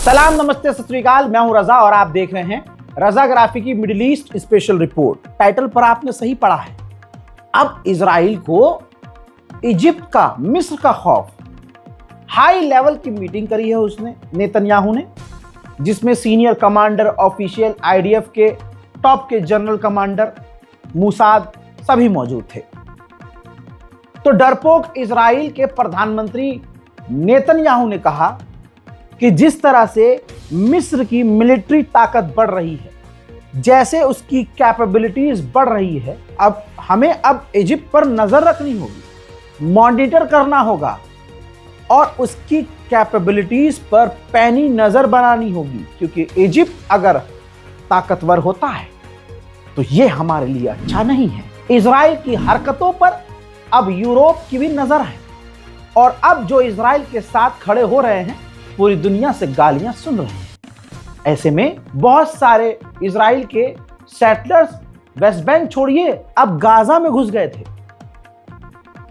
सलाम, नमस्ते, सत श्री अकाल। मैं हूं रजा और आप देख रहे हैं रजा ग्राफी की middle east special report. Title पर आपने सही पढ़ा है। अब इजराइल को इजिप्ट का, मिस्र का खौफ। हाई लेवल की मीटिंग करी है उसने, नेतन्याहू ने, जिसमें सीनियर कमांडर, ऑफिशियल, आईडीएफ के टॉप के जनरल कमांडर, मूसाद सभी मौजूद थे। तो डरपोक इजराइल के प्रधानमंत्री नेतन्याहू ने कहा कि जिस तरह से मिस्र की मिलिट्री ताकत बढ़ रही है, जैसे उसकी कैपेबिलिटीज बढ़ रही है, अब हमें इजिप्ट पर नजर रखनी होगी, मॉनिटर करना होगा और उसकी कैपेबिलिटीज पर पैनी नजर बनानी होगी, क्योंकि इजिप्ट अगर ताकतवर होता है तो ये हमारे लिए अच्छा नहीं है। इजराइल की हरकतों पर अब यूरोप की भी नजर है और अब जो इजराइल के साथ खड़े हो रहे हैं पूरी दुनिया से गालियां सुन रहे हैं। ऐसे में बहुत सारे इजराइल के सेटलर्स वेस्ट बैंक छोड़िए, अब गाजा में घुस गए थे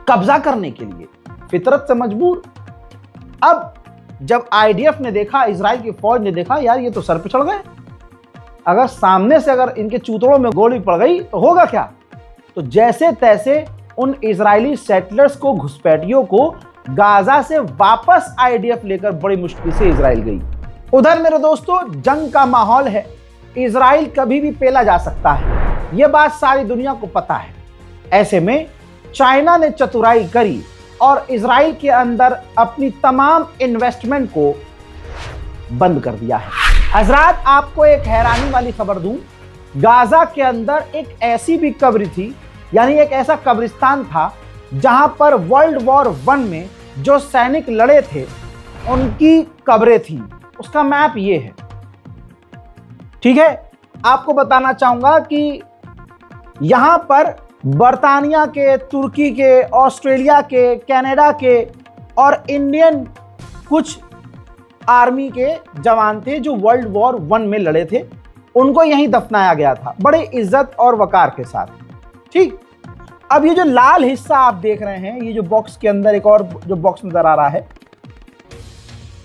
कब्जा करने के लिए, फितरत से मजबूर। अब जब आईडीएफ ने देखा, इजराइल की फौज ने देखा, यार ये तो सर पे चढ़ गए, अगर सामने से अगर इनके चूतड़ों में गोली पड़ गई तो होगा क्या। तो जैसे तैसे उन इजरायली सेटलर्स को, घुसपैठियों को गाजा से वापस आईडीएफ लेकर बड़ी मुश्किल से इजराइल गई। उधर मेरे दोस्तों जंग का माहौल है, इजराइल कभी भी पेला जा सकता है, यह बात सारी दुनिया को पता है। ऐसे में चाइना ने चतुराई करी और इजराइल के अंदर अपनी तमाम इन्वेस्टमेंट को बंद कर दिया है। हजरात, आपको एक हैरानी वाली खबर दूं, गाजा के अंदर एक ऐसी भी कब्र थी, यानी एक ऐसा कब्रिस्तान था जहां पर वर्ल्ड वॉर 1 में जो सैनिक लड़े थे उनकी कब्रें थी। उसका मैप ये है, ठीक है। आपको बताना चाहूंगा कि यहां पर बर्तानिया के, तुर्की के, ऑस्ट्रेलिया के, कनाडा के और इंडियन कुछ आर्मी के जवान थे जो वर्ल्ड वॉर 1 में लड़े थे, उनको यहीं दफनाया गया था बड़े इज्जत और वकार के साथ, ठीक। अब ये जो लाल हिस्सा आप देख रहे हैं, ये जो बॉक्स के अंदर एक और जो बॉक्स नजर आ रहा है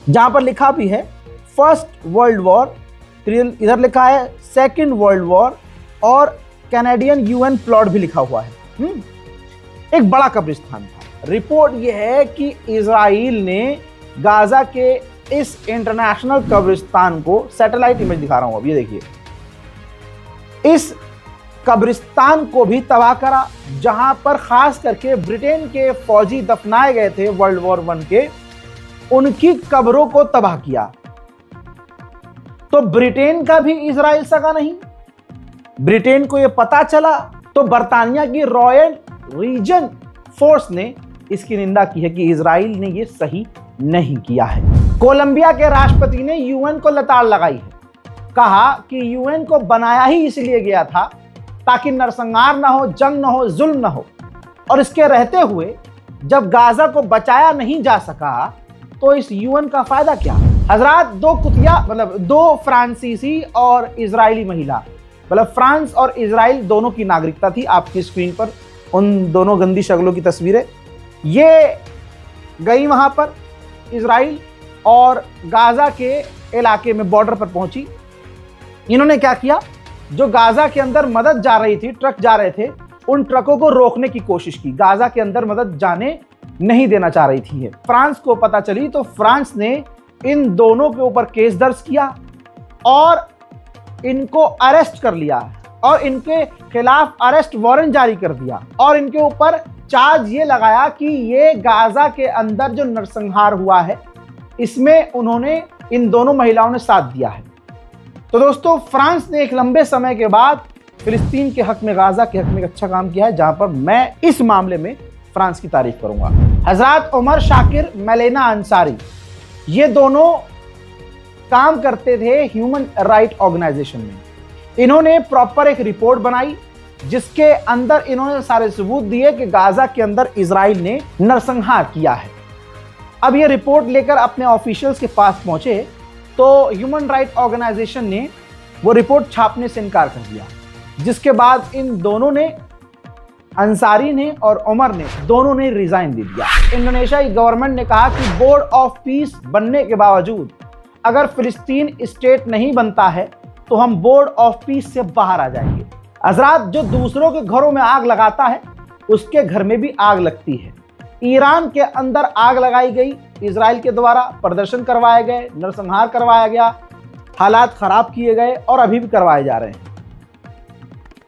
जहां पर लिखा भी है फर्स्ट वर्ल्ड वॉर, इधर लिखा है सेकंड वर्ल्ड वॉर और कैनेडियन यूएन प्लॉट भी लिखा हुआ है। एक बड़ा कब्रिस्तान था। रिपोर्ट यह है कि इजराइल ने गाजा के इस इंटरनेशनल कब्रिस्तान को, सैटेलाइट इमेज दिखा रहा हूं अब, ये देखिए, इस कब्रिस्तान को भी तबाह करा, जहां पर खास करके ब्रिटेन के फौजी दफनाए गए थे वर्ल्ड वॉर 1 के, उनकी कब्रों को तबाह किया। तो ब्रिटेन का भी इजराइल सगा नहीं। ब्रिटेन को यह पता चला तो बर्तानिया की रॉयल रीजन फोर्स ने इसकी निंदा की है कि इजराइल ने यह सही नहीं किया है। कोलंबिया के राष्ट्रपति ने यूएन को लताड़ लगाई है, कहा कि यूएन को बनाया ही इसलिए गया था ताकि नरसंहार ना हो, जंग ना हो, जुल्म ना हो, और इसके रहते हुए जब गाजा को बचाया नहीं जा सका तो इस यूएन का फायदा क्या। हजरात, दो कुतिया, मतलब दो फ्रांसीसी और इजरायली महिला, मतलब फ्रांस और इजराइल दोनों की नागरिकता थी। आपकी स्क्रीन पर उन दोनों गंदी शक्लों की तस्वीरें, ये गई वहां पर इजराइल और गाजा के इलाके में बॉर्डर पर पहुंची। इन्होंने क्या किया, जो गाजा के अंदर मदद जा रही थी, ट्रक जा रहे थे, उन ट्रकों को रोकने की कोशिश की। गाजा के अंदर मदद जाने नहीं देना चाह रही थी। फ्रांस को पता चली तो फ्रांस ने इन दोनों के ऊपर केस दर्ज किया और इनको अरेस्ट कर लिया और इनके खिलाफ अरेस्ट वारंट जारी कर दिया और इनके ऊपर चार्ज ये लगाया कि ये गाजा के अंदर जो नरसंहार हुआ है इसमें उन्होंने, इन दोनों महिलाओं ने साथ दिया है। तो दोस्तों, फ्रांस ने एक लंबे समय के बाद फिलिस्तीन के हक में, गाजा के हक में एक अच्छा काम किया है, जहां पर मैं इस मामले में फ्रांस की तारीफ करूंगा। हजरत उमर शाकिर, मेलेना अंसारी, ये दोनों काम करते थे ह्यूमन राइट ऑर्गेनाइजेशन में। इन्होंने प्रॉपर एक रिपोर्ट बनाई जिसके अंदर इन्होंने सारे सबूत दिए कि गाजा के अंदर इजराइल ने नरसंहार किया है। अब ये रिपोर्ट लेकर अपने ऑफिशियल्स के पास पहुंचे तो ह्यूमन राइट ऑर्गेनाइजेशन ने वो रिपोर्ट छापने से इनकार कर दिया, जिसके बाद इन दोनों ने, अंसारी ने और उमर ने, दोनों ने रिजाइन दे दिया। इंडोनेशिया की गवर्नमेंट ने कहा कि बोर्ड ऑफ पीस बनने के बावजूद अगर फिलिस्तीन स्टेट नहीं बनता है तो हम बोर्ड ऑफ पीस से बाहर आ जाएंगे। हजरात, जो दूसरों के घरों में आग लगाता है उसके घर में भी आग लगती है। ईरान के अंदर आग लगाई गई, इजराइल के द्वारा प्रदर्शन करवाए गए, नरसंहार करवाया गया, हालात खराब किए गए और अभी भी करवाए जा रहे हैं।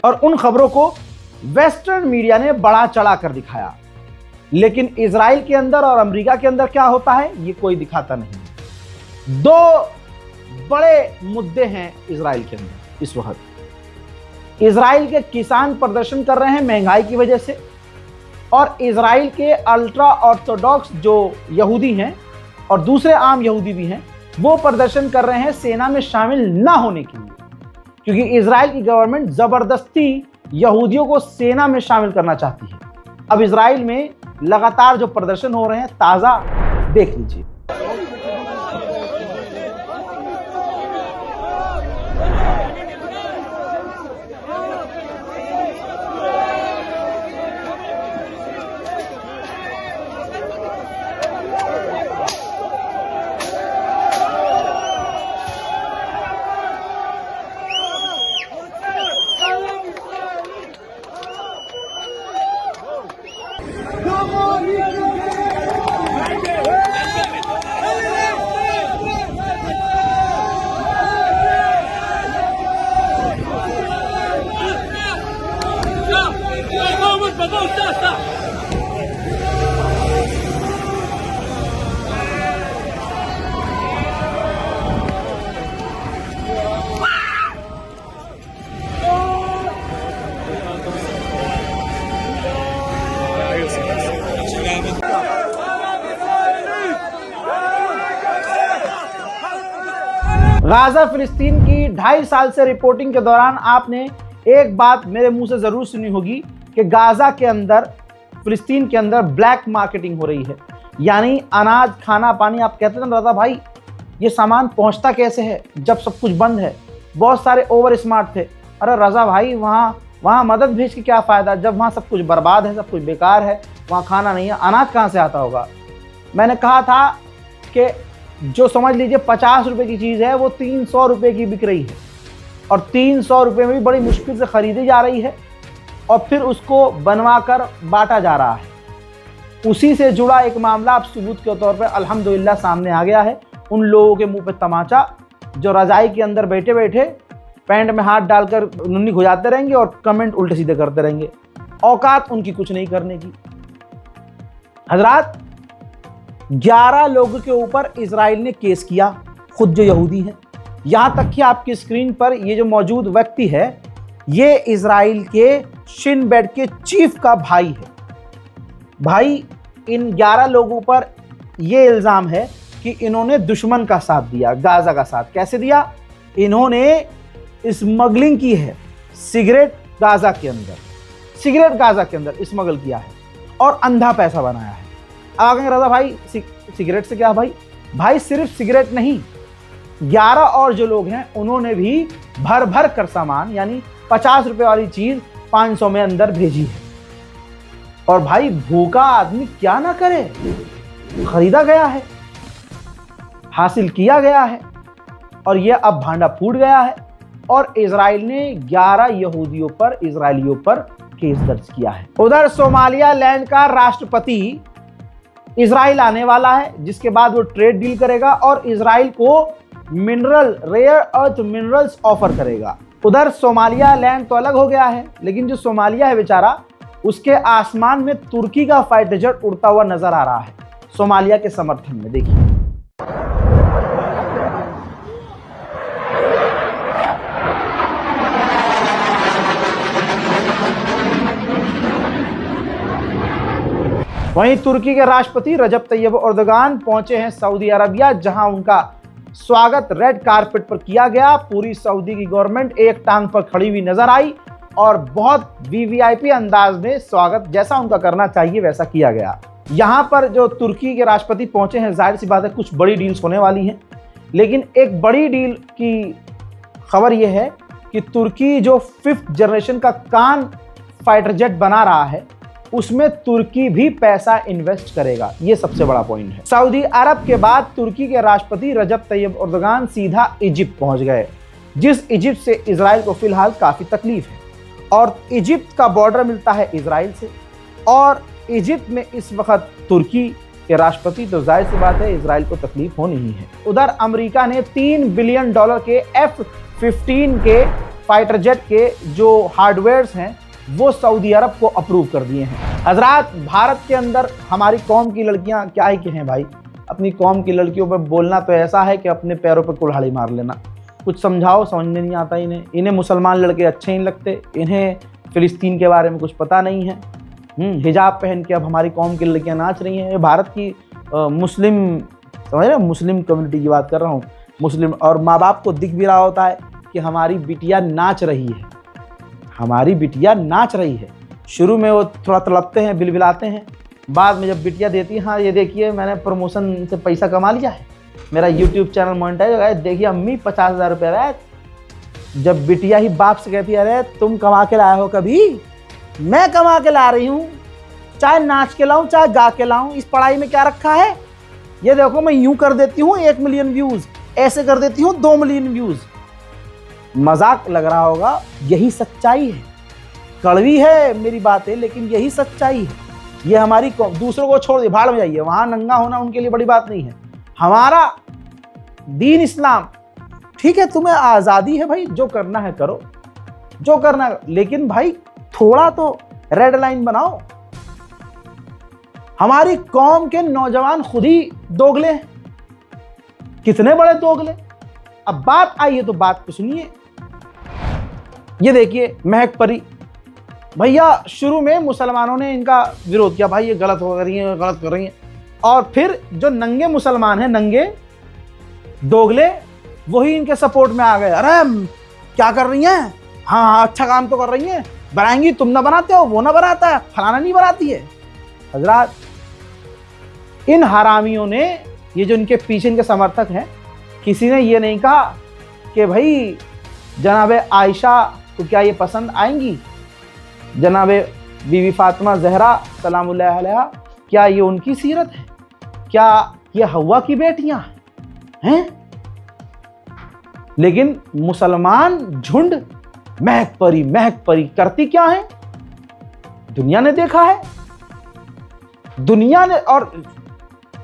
और उन खबरों को वेस्टर्न मीडिया ने बड़ा चढ़ा कर दिखाया, लेकिन इजराइल के अंदर और अमेरिका के अंदर क्या होता है ये कोई दिखाता नहीं। दो बड़े मुद्दे हैं इजराइल के अंदर इस वक्त। इजराइल के किसान प्रदर्शन कर रहे हैं महंगाई की वजह से, और इजराइल के अल्ट्रा ऑर्थोडॉक्स जो यहूदी हैं और दूसरे आम यहूदी भी हैं वो प्रदर्शन कर रहे हैं सेना में शामिल ना होने के लिए, क्योंकि इजराइल की गवर्नमेंट जबरदस्ती यहूदियों को सेना में शामिल करना चाहती है। अब इजराइल में लगातार जो प्रदर्शन हो रहे हैं ताजा देख लीजिए। गाजा फिलिस्तीन की 2.5 साल से रिपोर्टिंग के दौरान आपने एक बात मेरे मुंह से जरूर सुनी होगी कि गाजा के अंदर, फिलिस्तीन के अंदर ब्लैक मार्केटिंग हो रही है। यानी अनाज, खाना, पानी, आप कहते ना रजा भाई ये सामान पहुंचता कैसे है जब सब कुछ बंद है। बहुत सारे ओवर स्मार्ट थे, अरे रजा भाई वहाँ मदद भेज के क्या फ़ायदा जब वहाँ सब कुछ बर्बाद है, सब कुछ बेकार है, वहाँ खाना नहीं है, अनाज कहाँ से आता होगा। मैंने कहा था कि जो समझ लीजिए 50 रुपए की चीज़ है वो 300 रुपए की बिक रही है, और 300 रुपए में भी बड़ी मुश्किल से ख़रीदी जा रही है और फिर उसको बनवा कर बांटा जा रहा है। उसी से जुड़ा एक मामला अब सबूत के तौर पर अल्हम्दुलिल्लाह सामने आ गया है। उन लोगों के मुंह पे तमाचा जो रजाई के अंदर बैठे बैठे पैंट में हाथ डालकर नुन्नी खुजाते रहेंगे और कमेंट उल्टे सीधे करते रहेंगे, औकात उनकी कुछ नहीं करने की। हजरात, 11 लोगों के ऊपर इजराइल ने केस किया, खुद जो यहूदी हैं। यहाँ तक कि आपकी स्क्रीन पर ये जो मौजूद व्यक्ति है ये इजराइल के शिन बेट के चीफ का भाई है। भाई, इन 11 लोगों पर ये इल्ज़ाम है कि इन्होंने दुश्मन का साथ दिया, गाजा का साथ। कैसे दिया? इन्होंने स्मगलिंग की है, सिगरेट गाजा के अंदर स्मगल किया है और अंधा पैसा बनाया है। आ गए रजा भाई सिगरेट से क्या भाई सिर्फ सिगरेट नहीं, 11 और जो लोग हैं उन्होंने भी भर भर कर सामान, यानी 50 रुपए वाली चीज 500 में अंदर भेजी है। और भाई भूखा आदमी क्या ना करे, खरीदा गया है, हासिल किया गया है और यह अब भांडा फूट गया है। और इजराइल ने 11 इजराइलियों पर केस दर्ज किया है। उधर सोमालिया लैंड का राष्ट्रपति इजराइल आने वाला है, जिसके बाद वो ट्रेड डील करेगा और इजराइल को रेयर अर्थ मिनरल्स ऑफर करेगा। उधर सोमालिया लैंड तो अलग हो गया है, लेकिन जो सोमालिया है बेचारा, उसके आसमान में तुर्की का फाइटर जेट उड़ता हुआ नजर आ रहा है सोमालिया के समर्थन में। देखिए, वहीं तुर्की के राष्ट्रपति रजब तैयब एर्दोगान पहुंचे हैं सऊदी अरबिया, जहां उनका स्वागत रेड कारपेट पर किया गया। पूरी सऊदी की गवर्नमेंट एक टांग पर खड़ी हुई नजर आई और बहुत वीवीआईपी अंदाज में स्वागत जैसा उनका करना चाहिए वैसा किया गया। यहां पर जो तुर्की के राष्ट्रपति पहुंचे हैं, जाहिर सी बात है कुछ बड़ी डील्स होने वाली हैं, लेकिन एक बड़ी डील की खबर यह है कि तुर्की जो 5th जनरेशन का कान फाइटर जेट बना रहा है उसमें तुर्की भी पैसा इन्वेस्ट करेगा। ये सबसे बड़ा पॉइंट है। सऊदी अरब के बाद तुर्की के राष्ट्रपति रजब तैयब एर्दोगान सीधा इजिप्ट पहुंच गए, जिस इजिप्ट से इजराइल को फिलहाल काफी तकलीफ है। और इजिप्ट का बॉर्डर मिलता है इजराइल से, और इजिप्ट में इस वक्त तुर्की के राष्ट्रपति, तो जाहिर सी बात है इजराइल को तकलीफ होनी ही है। उधर अमेरिका ने $3 बिलियन के F-15 के फाइटर जेट के जो हार्डवेयर्स हैं वो सऊदी अरब को अप्रूव कर दिए हैं। हजरात, भारत के अंदर हमारी कौम की लड़कियां क्या ही कहें भाई, अपनी कौम की लड़कियों पर बोलना तो ऐसा है कि अपने पैरों पर कुल्हाड़ी मार लेना। कुछ समझाओ, समझ में नहीं आता इन्हें मुसलमान लड़के अच्छे नहीं लगते, इन्हें फिलिस्तीन के बारे में कुछ पता नहीं है। हिजाब पहन के अब हमारी कौम की लड़कियां नाच रही हैं। भारत की मुस्लिम, समझ रहे, मुस्लिम कम्युनिटी की बात कर रहा हूँ, मुस्लिम, और माँ बाप को दिख भी रहा होता है कि हमारी बिटिया नाच रही है, हमारी बिटिया नाच रही है। शुरू में वो थोड़ा तड़पते हैं, बिलबिलाते हैं, बाद में जब बिटिया देती है, हाँ ये देखिए मैंने प्रमोशन से पैसा कमा लिया है, मेरा यूट्यूब चैनल मोनेटाइज हो गया, देखिए अम्मी 50,000 रुपये रहे। जब बिटिया ही बाप से कहती है अरे तुम कमा के लाए हो, कभी मैं कमा के ला रही हूँ, चाहे नाच के लाऊं चाहे गा के लाऊं, इस पढ़ाई में क्या रखा है, ये देखो मैं यूं कर देती हूँ 1 मिलियन व्यूज, ऐसे कर देती हूँ 2 मिलियन व्यूज। मजाक लग रहा होगा, यही सच्चाई है। कड़वी है मेरी बातें, लेकिन यही सच्चाई है। ये हमारी दूसरों को छोड़ दे, भाड़ में जाइए, वहां नंगा होना उनके लिए बड़ी बात नहीं है। हमारा दीन इस्लाम, ठीक है तुम्हें आजादी है भाई, जो करना है करो, जो करना है, लेकिन भाई थोड़ा तो रेड लाइन बनाओ। हमारी कौम के नौजवान खुद ही दोगले हैं, कितने बड़े दोगले। अब बात आई है तो बात को सुनिए। ये देखिए महक परी भैया, शुरू में मुसलमानों ने इनका विरोध किया, भाई ये गलत हो रही है, गलत कर रही है, और फिर जो नंगे मुसलमान हैं, नंगे दोगले, वही इनके सपोर्ट में आ गए। अरे क्या कर रही हैं, हाँ अच्छा काम तो कर रही हैं, बनाएंगी, तुम ना बनाते हो, वो ना बनाता है, फलाना नहीं बनाती है। हजरात, इन हरामियों ने, ये जो इनके पीछे इनके समर्थक हैं, किसी ने ये नहीं कहा कि भाई जनाब आयशा को क्या ये पसंद आएंगी, जनाब बीवी फातिमा जहरा सलामुल्लाह अलैहा क्या ये उनकी सीरत है, क्या ये हवा की बेटियां हैं। लेकिन मुसलमान झुंड महक परी करती क्या है, दुनिया ने देखा है, दुनिया ने। और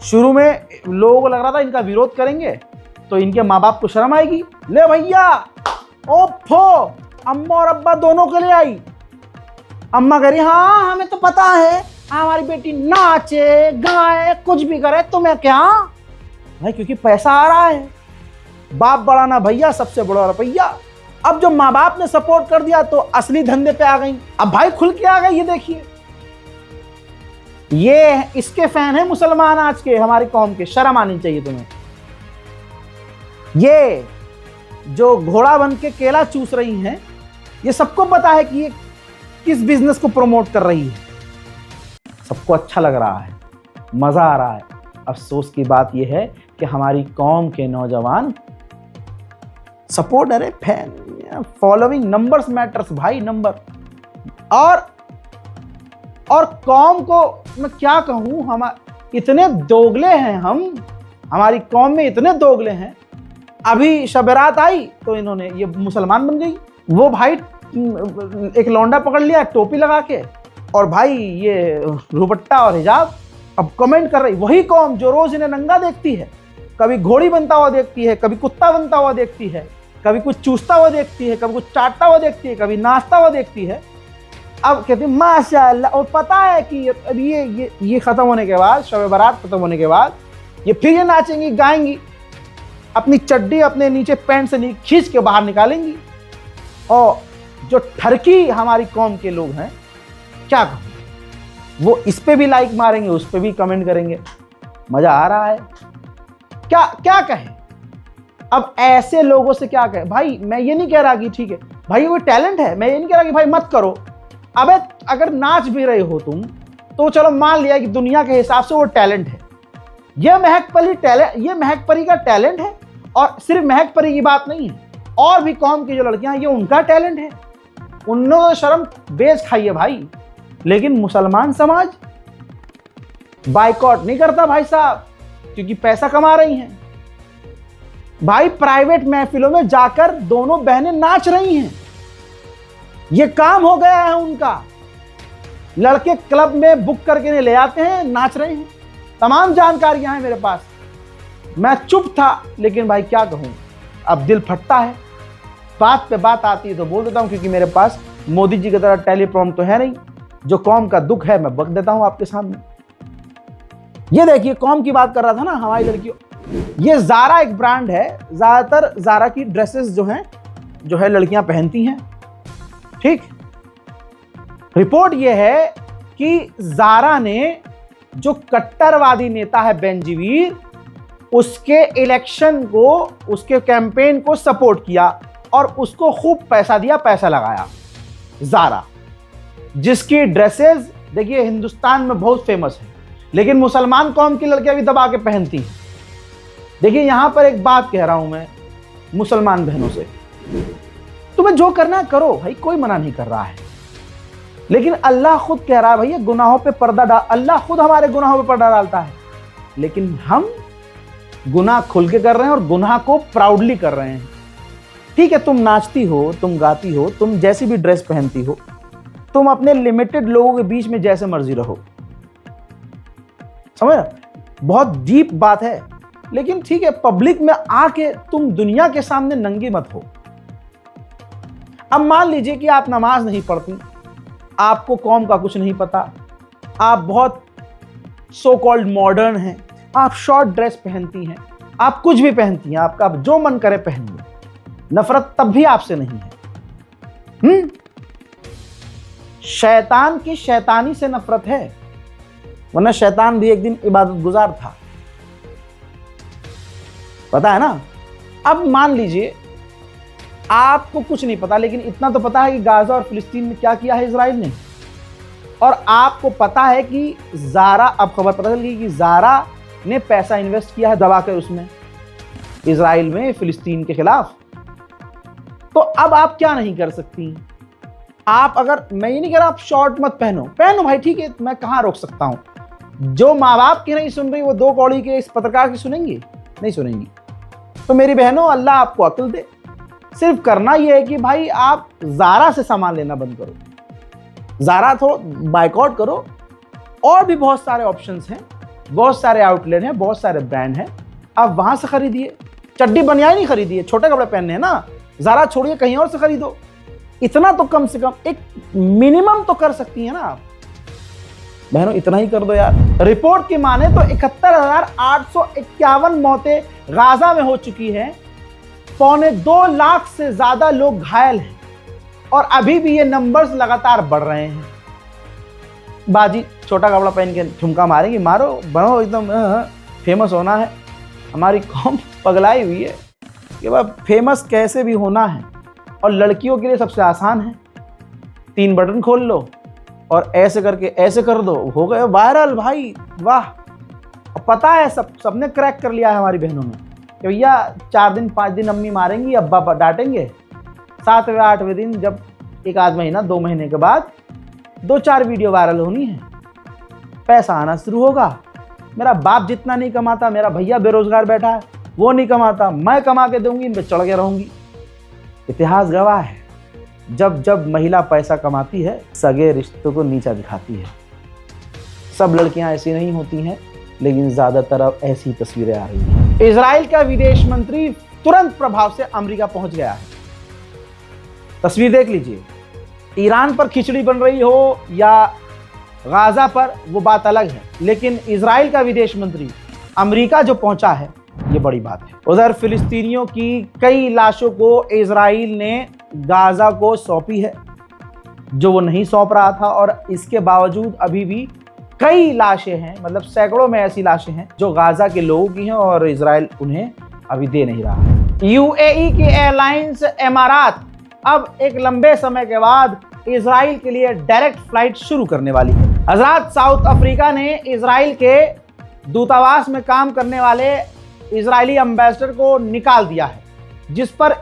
शुरू में लोगों को लग रहा था इनका विरोध करेंगे तो इनके माँ बाप को शर्म आएगी, ले भैया ओफो, अम्मा और अब्बा दोनों के लिए आई। अम्मा कह रही हाँ हमें तो पता है, हमारी बेटी नाचे गाए कुछ भी करे, तुम्हें क्या भाई, क्योंकि पैसा आ रहा है। बाप बड़ा ना भैया, सबसे बड़ा रुपया। अब जो माँ बाप ने सपोर्ट कर दिया तो असली धंधे पे आ गई, अब भाई खुल के आ गई। ये देखिए, ये इसके फैन है मुसलमान आज के, हमारी कौम के, शर्म आनी चाहिए तुम्हें। ये जो घोड़ा बन के केला चूस रही हैं, ये सबको पता है कि ये किस बिजनेस को प्रमोट कर रही है, सबको अच्छा लग रहा है, मजा आ रहा है। अफसोस की बात यह है कि हमारी कौम के नौजवान सपोर्ट, अरे फैन, फॉलोइंग, नंबर्स मैटर्स भाई, नंबर। और कौम को मैं क्या कहूं, हम इतने दोगले हैं, हमारी कौम में इतने दोगले हैं। अभी शबरात आई तो इन्होंने, ये मुसलमान बन गई। वो भाई एक लौंडा पकड़ लिया टोपी लगा के, और भाई ये दुपट्टा और हिजाब, अब कमेंट कर रही। वही कौम जो रोज इन्हें नंगा देखती है, कभी घोड़ी बनता हुआ देखती है, कभी कुत्ता बनता हुआ देखती है, कभी कुछ चूसता हुआ देखती है, कभी कुछ चाटता हुआ देखती है, कभी नाचता हुआ देखती है, अब कहती है माशाअल्लाह। और पता है कि अब ये खत्म होने के बाद, शब बारात खत्म होने के बाद, ये फिर ये नाचेंगी गाएंगी, अपनी चड्डी अपने नीचे पैंट से खींच के बाहर निकालेंगी। और जो ठरकी हमारी कौम के लोग हैं, क्या कहूं, वो इस पे भी लाइक मारेंगे, उस पे भी कमेंट करेंगे। मजा आ रहा है, क्या क्या कहें। अब ऐसे लोगों से क्या कहें भाई। मैं ये नहीं कह रहा कि ठीक है भाई वो टैलेंट है, मैं ये नहीं कह रहा कि भाई मत करो। अबे अगर नाच भी रहे हो तुम तो चलो मान लिया कि दुनिया के हिसाब से वो टैलेंट है, ये महक परी का टैलेंट है। और सिर्फ महक परी की बात नहीं है, और भी कौम की जो लड़कियां हैं, ये उनका टैलेंट है। उन्होंने शर्म बेच खाई है भाई, लेकिन मुसलमान समाज बाइकॉट नहीं करता भाई साहब, क्योंकि पैसा कमा रही हैं। भाई प्राइवेट महफिलों में जाकर दोनों बहनें नाच रही हैं, ये काम हो गया है उनका। लड़के क्लब में बुक करके ले आते हैं, नाच रहे हैं। तमाम जानकारियां हैं मेरे पास। मैं चुप था, लेकिन भाई क्या कहूं, अब दिल फटता है। बात पे बात आती है तो बोल देता हूं, क्योंकि मेरे पास मोदी जी की तरह टेलीप्रॉम्प्ट तो है नहीं। जो कौम का दुख है मैं बक देता हूं आपके सामने। ये देखिए, कौम की बात कर रहा था ना, हमारी लड़कियों। ये ज़ारा एक ब्रांड है, ज्यादातर ज़ारा की ड्रेसेस जो है लड़कियां पहनती हैं। ठीक, रिपोर्ट ये है कि ज़ारा ने जो कट्टरवादी नेता है बेंजीवीर, उसके इलेक्शन को, उसके कैंपेन को सपोर्ट किया और उसको खूब पैसा दिया, पैसा लगाया। ज़ारा जिसकी ड्रेसेस देखिए हिंदुस्तान में बहुत फेमस है, लेकिन मुसलमान कौम की लड़कियां भी दबा के पहनती हैं। देखिए यहां पर एक बात कह रहा हूं मैं मुसलमान बहनों से, तुम्हें जो करना है करो भाई, कोई मना नहीं कर रहा है। लेकिन अल्लाह खुद कह रहा है भैया गुनाहों पे पर्दा डाल, अल्लाह खुद हमारे गुनाहों पे पर्दा डालता है। लेकिन हम गुनाह खुल के कर रहे हैं और गुनाह को प्राउडली कर रहे हैं। ठीक है, तुम नाचती हो, तुम गाती हो, तुम जैसी भी ड्रेस पहनती हो, तुम अपने लिमिटेड लोगों के बीच में जैसे मर्जी रहो, समझ? बहुत डीप बात है, लेकिन ठीक है, पब्लिक में आके तुम दुनिया के सामने नंगी मत हो। अब मान लीजिए कि आप नमाज नहीं पढ़ती, आपको कौम का कुछ नहीं पता, आप बहुत सो कॉल्ड मॉडर्न हैं, आप शॉर्ट ड्रेस पहनती हैं, आप कुछ भी पहनती हैं, आपका जो मन करे पहनिए, नफरत तब भी आपसे नहीं है। शैतान की शैतानी से नफरत है, वरना शैतान भी एक दिन इबादत गुजार था, पता है ना। अब मान लीजिए आपको कुछ नहीं पता, लेकिन इतना तो पता है कि गाजा और फिलिस्तीन में क्या किया है इजराइल ने, और आपको पता है कि ज़ारा, अब खबर पता चल गई कि ज़ारा ने पैसा इन्वेस्ट किया है दबाकर उसमें, इजराइल में, फिलिस्तीन के खिलाफ। तो अब आप क्या नहीं कर सकती? आप अगर, मैं ये नहीं कह रहा आप शॉर्ट मत पहनो, पहनो भाई, ठीक है, मैं कहाँ रोक सकता हूं। जो माँ बाप की नहीं सुन रही वो दो कौड़ी के इस पत्रकार की सुनेंगी? नहीं सुनेंगी। तो मेरी बहनों, अल्लाह आपको अक्ल दे। सिर्फ करना यह है कि भाई आप ज़ारा से सामान लेना बंद करो, ज़ारा थोड़ा बाइकआउट करो। और भी बहुत सारे ऑप्शंस हैं, बहुत सारे आउटलेट हैं, बहुत सारे ब्रांड हैं, आप वहां से खरीदिए। चड्डी बनियान नहीं खरीदिए, छोटे कपड़े पहनने हैं ना, ज़ारा छोड़िए, कहीं और से खरीदो। इतना तो कम से कम एक मिनिमम तो कर सकती है ना आप बहनों, इतना ही कर दो यार। रिपोर्ट की माने तो 71,851 मौतें गाजा में हो चुकी हैं, 2.25 लाख से ज्यादा लोग घायल हैं, और अभी भी ये नंबर्स लगातार बढ़ रहे हैं। बाजी छोटा कपड़ा पहन के ठुमका मारेंगे, मारो, बनो, एकदम फेमस होना है। हमारी कौम पगलाई हुई है कि भाई फेमस कैसे भी होना है, और लड़कियों के लिए सबसे आसान है, 3 बटन खोल लो और ऐसे करके ऐसे कर दो, हो गए वायरल भाई, वाह। पता है सबने क्रैक कर लिया है हमारी बहनों ने कि भैया 4 दिन 5 दिन अम्मी मारेंगी, अब्बा डांटेंगे, 7वें 8वें दिन जब 1 आध महीना 2 महीने के बाद 2-4 वीडियो वायरल होनी है, पैसा आना शुरू होगा। मेरा बाप जितना नहीं कमाता, मेरा भैया बेरोजगार बैठा है वो नहीं कमाता, मैं कमा के दूंगी, इन पे चढ़ के रहूंगी। इतिहास गवाह है, जब जब महिला पैसा कमाती है सगे रिश्तों को नीचा दिखाती है। सब लड़कियां ऐसी नहीं होती हैं, लेकिन ज्यादातर अब ऐसी तस्वीरें आ रही हैं। इजराइल का विदेश मंत्री तुरंत प्रभाव से अमेरिका पहुंच गया है। तस्वीर देख लीजिए, ईरान पर खिचड़ी बन रही हो या गाजा पर, वो बात अलग है, लेकिन इजराइल का विदेश मंत्री अमेरिका जो पहुंचा है, ये बड़ी बात है। उधर फिलिस्तीनियों की कई लाशों को इजराइल ने गाजा को सौंपी है, जो वो नहीं सौंप रहा था, और इसके बावजूद अभी भी कई लाशें हैं, मतलब सैकड़ों में ऐसी लाशें हैं जो गाजा के लोगों की हैं, और इजराइल उन्हें अभी दे नहीं रहा है। यूएई की एयरलाइंस एमारात अब एक लंबे समय के बाद इजराइल के लिए डायरेक्ट फ्लाइट शुरू करने वाली है। हजरात, साउथ अफ्रीका ने इजराइल के दूतावास में काम करने वाले इजरायली एम्बेसडर को निकाल दिया है, जिस पर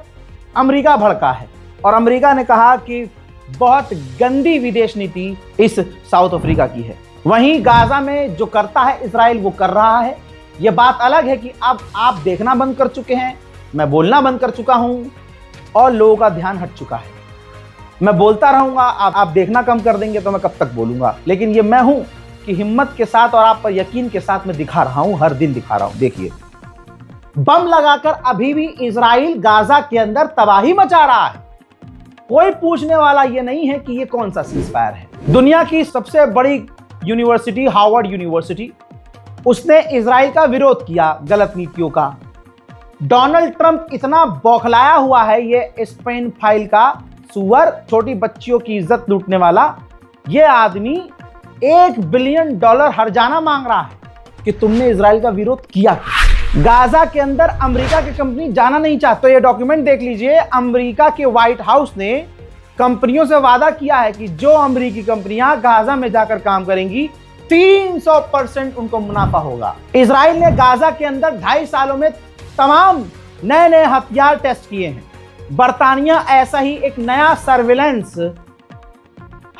अमेरिका भड़का है, और अमेरिका ने कहा कि बहुत गंदी विदेश नीति इस साउथ अफ्रीका की है। वहीं गाजा में जो करता है इजराइल वो कर रहा है। यह बात अलग है कि अब आप देखना बंद कर चुके हैं, मैं बोलना बंद कर चुका हूं और लोगों का ध्यान हट चुका है। मैं बोलता रहूंगा, आप देखना कम कर देंगे तो मैं कब तक बोलूंगा। लेकिन ये मैं हूं कि हिम्मत के साथ और आप पर यकीन के साथ मैं दिखा रहा हूं, हर दिन दिखा रहा हूं। देखिए, बम लगाकर अभी भी इजराइल गाजा के अंदर तबाही मचा रहा है। कोई पूछने वाला ये नहीं है कि ये कौन सा सीज़फायर है। दुनिया की सबसे बड़ी यूनिवर्सिटी हार्वर्ड यूनिवर्सिटी, उसने इजराइल का विरोध किया गलत नीतियों का। डोनाल्ड ट्रंप इतना बौखलाया हुआ है, ये स्पेन फाइल का सुअर, छोटी बच्चियों की इज्जत लूटने वाला, ये आदमी $1 बिलियन हर्जाना मांग रहा है कि तुमने इजराइल का विरोध किया। गाजा के अंदर अमेरिका की कंपनी जाना नहीं चाहती। तो ये डॉक्यूमेंट देख लीजिए, अमेरिका के व्हाइट हाउस ने कंपनियों से वादा किया है कि जो अमेरिकी कंपनियां गाजा में जाकर काम करेंगी 300% उनको मुनाफा होगा। इजराइल ने गाजा के अंदर 2.5 सालों में तमाम नए नए हथियार टेस्ट किए हैं। बर्तानिया ऐसा ही एक नया सर्विलेंस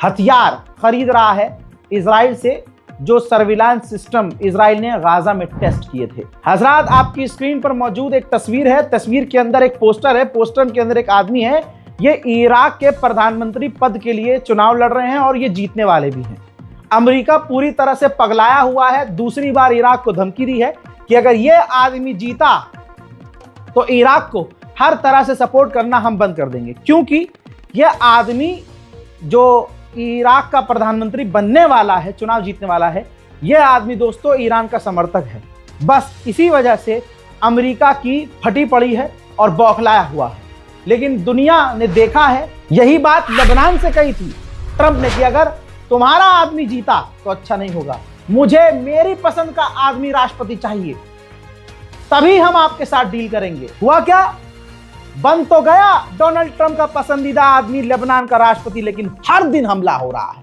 हथियार खरीद रहा है इजराइल से, जो सर्विलांस सिस्टम इजराइल ने गाजा में टेस्ट किए थे। हजरात, आपकी स्क्रीन पर मौजूद एक तस्वीर है। तस्वीर के अंदर एक पोस्टर है, पोस्टर के अंदर एक आदमी है। ये इराक के प्रधानमंत्री पद के लिए चुनाव लड़ रहे हैं और ये जीतने वाले भी हैं। अमेरिका पूरी तरह से पगलाया हुआ है। दूसरी बार इराक को धमकी दी है कि अगर ये आदमी जीता तो इराक को हर तरह से सपोर्ट करना हम बंद कर देंगे, क्योंकि ये आदमी जो इराक का प्रधानमंत्री बनने वाला है, चुनाव जीतने वाला है, यह आदमी दोस्तों ईरान का समर्थक है। बस इसी वजह से अमेरिका की फटी पड़ी है और बौखलाया हुआ है। लेकिन दुनिया ने देखा है, यही बात लेबनान से कही थी ट्रंप ने कि अगर तुम्हारा आदमी जीता तो अच्छा नहीं होगा, मुझे मेरी पसंद का आदमी राष्ट्रपति चाहिए, तभी हम आपके साथ डील करेंगे। हुआ क्या? बन तो गया डोनाल्ड ट्रंप का पसंदीदा आदमी लेबनान का राष्ट्रपति, लेकिन हर दिन हमला हो रहा है,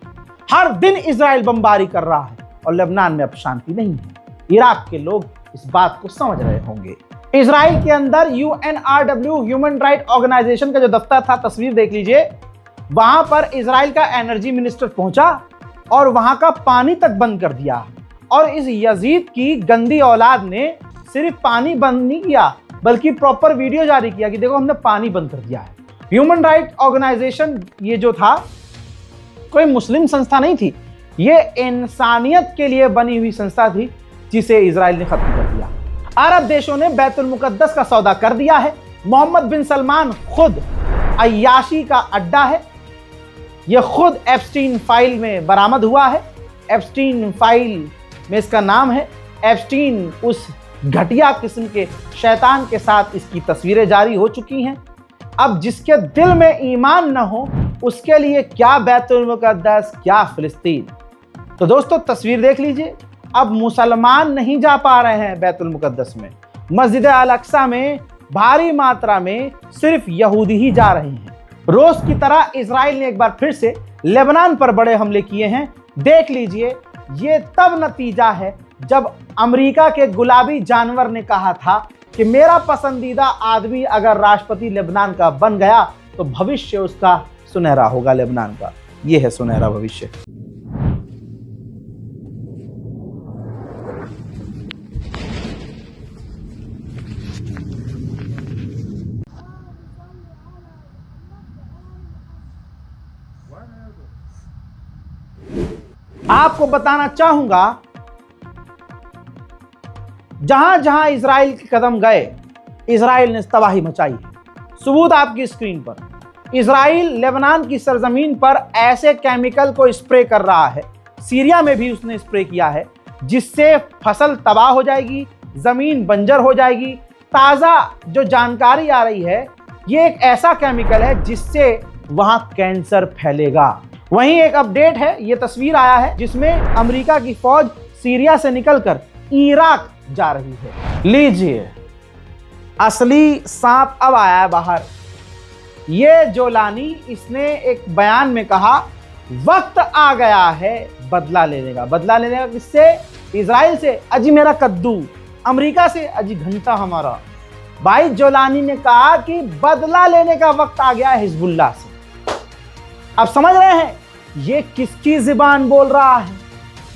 हर दिन इजराइल बमबारी कर रहा है और लेबनान में अब शांति नहीं है। इराक के लोग इस बात को समझ रहे होंगे। इजराइल के अंदर UNRW ह्यूमन राइट ऑर्गेनाइजेशन का जो दफ्तर था, तस्वीर देख लीजिए, वहां पर इजराइल का एनर्जी मिनिस्टर पहुंचा और वहां का पानी तक बंद कर दिया। और इस यजीद की गंदी औलाद ने सिर्फ पानी बंद नहीं किया, बल्कि प्रॉपर वीडियो जारी किया कि देखो हमने पानी बंद कर दिया है। ह्यूमन राइट ऑर्गेनाइजेशन ये जो था, कोई मुस्लिम संस्था नहीं थी, ये इंसानियत के लिए बनी हुई संस्था थी, जिसे इजराइल ने खत्म कर दिया। अरब देशों ने बैतुल मुकद्दस का सौदा कर दिया है। मोहम्मद बिन सलमान खुद अय्याशी का अड्डा है। यह खुद एप्स्टीन फाइल में बरामद हुआ है। एप्स्टीन फाइल में इसका नाम है। एप्स्टीन उस घटिया किस्म के शैतान के साथ इसकी तस्वीरें जारी हो चुकी हैं। अब जिसके दिल में ईमान न हो, उसके लिए क्या बैतुल मुकद्दस, क्या फिलिस्तीन। तो दोस्तों तस्वीर देख लीजिए, अब मुसलमान नहीं जा पा रहे हैं बैतुल मुकद्दस में। मस्जिद अल अक्सा में भारी मात्रा में सिर्फ यहूदी ही जा रहे हैं। रोज की तरह इजराइल ने एक बार फिर से लेबनान पर बड़े हमले किए हैं। देख लीजिए, ये तब नतीजा है जब अमेरिका के गुलाबी जानवर ने कहा था कि मेरा पसंदीदा आदमी अगर राष्ट्रपति लेबनान का बन गया तो भविष्य उसका सुनहरा होगा। लेबनान का यह है सुनहरा भविष्य। आपको बताना चाहूंगा, जहां जहां इजराइल के कदम गए, इजराइल ने तबाही मचाई है। सबूत आपकी स्क्रीन पर। इजराइल लेबनान की सरजमीन पर ऐसे केमिकल को स्प्रे कर रहा है, सीरिया में भी उसने स्प्रे किया है, जिससे फसल तबाह हो जाएगी, जमीन बंजर हो जाएगी। ताजा जो जानकारी आ रही है, ये एक ऐसा केमिकल है जिससे वहां कैंसर फैलेगा। वहीं एक अपडेट है, ये तस्वीर आया है जिसमें अमेरिका की फौज सीरिया से निकलकर इराक जा रही है। लीजिए, असली सांप अब आया है बाहर। ये जोलानी, इसने एक बयान में कहा वक्त आ गया है बदला लेने का। बदला लेने का किससे? इजराइल से। अजी मेरा कद्दू। अमेरिका से? अजी घंटा हमारा। भाई जोलानी ने कहा कि बदला लेने का वक्त आ गया है हिजबुल्लाह से। अब समझ रहे हैं ये किसकी जुबान बोल रहा है?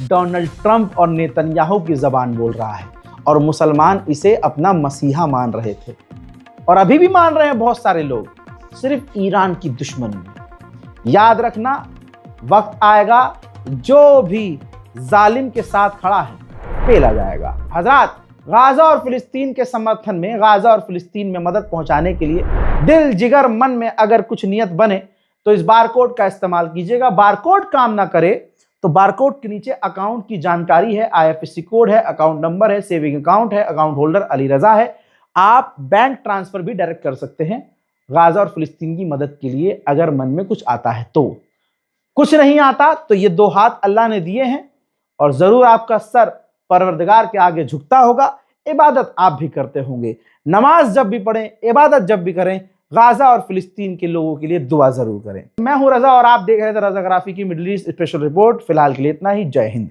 डोनाल्ड ट्रंप और नेतन्याहू की जुबान बोल रहा है। और मुसलमान इसे अपना मसीहा मान रहे थे और अभी भी मान रहे हैं बहुत सारे लोग, सिर्फ ईरान की दुश्मनी। याद रखना, वक्त आएगा जो भी जालिम के साथ खड़ा है पेला जाएगा। हजरात, गाजा और फिलिस्तीन के समर्थन में, गाजा और फिलिस्तीन में मदद पहुंचाने के लिए दिल जिगर मन में अगर कुछ नियत बने तो इस बारकोड का इस्तेमाल कीजिएगा। बारकोड काम ना करे तो बारकोड के नीचे अकाउंट की जानकारी है, IFSC कोड है, अकाउंट नंबर है, सेविंग अकाउंट है, अकाउंट होल्डर अली रजा है। आप बैंक ट्रांसफर भी डायरेक्ट कर सकते हैं गाजा और फिलिस्तीन की मदद के लिए, अगर मन में कुछ आता है तो। कुछ नहीं आता तो ये 2 हाथ अल्लाह ने दिए हैं और जरूर आपका सर परवरदिगार के आगे झुकता होगा। इबादत आप भी करते होंगे, नमाज जब भी पढ़ें, इबादत जब भी करें, गाजा और फिलिस्तीन के लोगों के लिए दुआ जरूर करें। मैं हूं रजा और आप देख रहे थे रजाग्राफी की मिडिल ईस्ट स्पेशल रिपोर्ट। फिलहाल के लिए इतना ही। जय हिंद।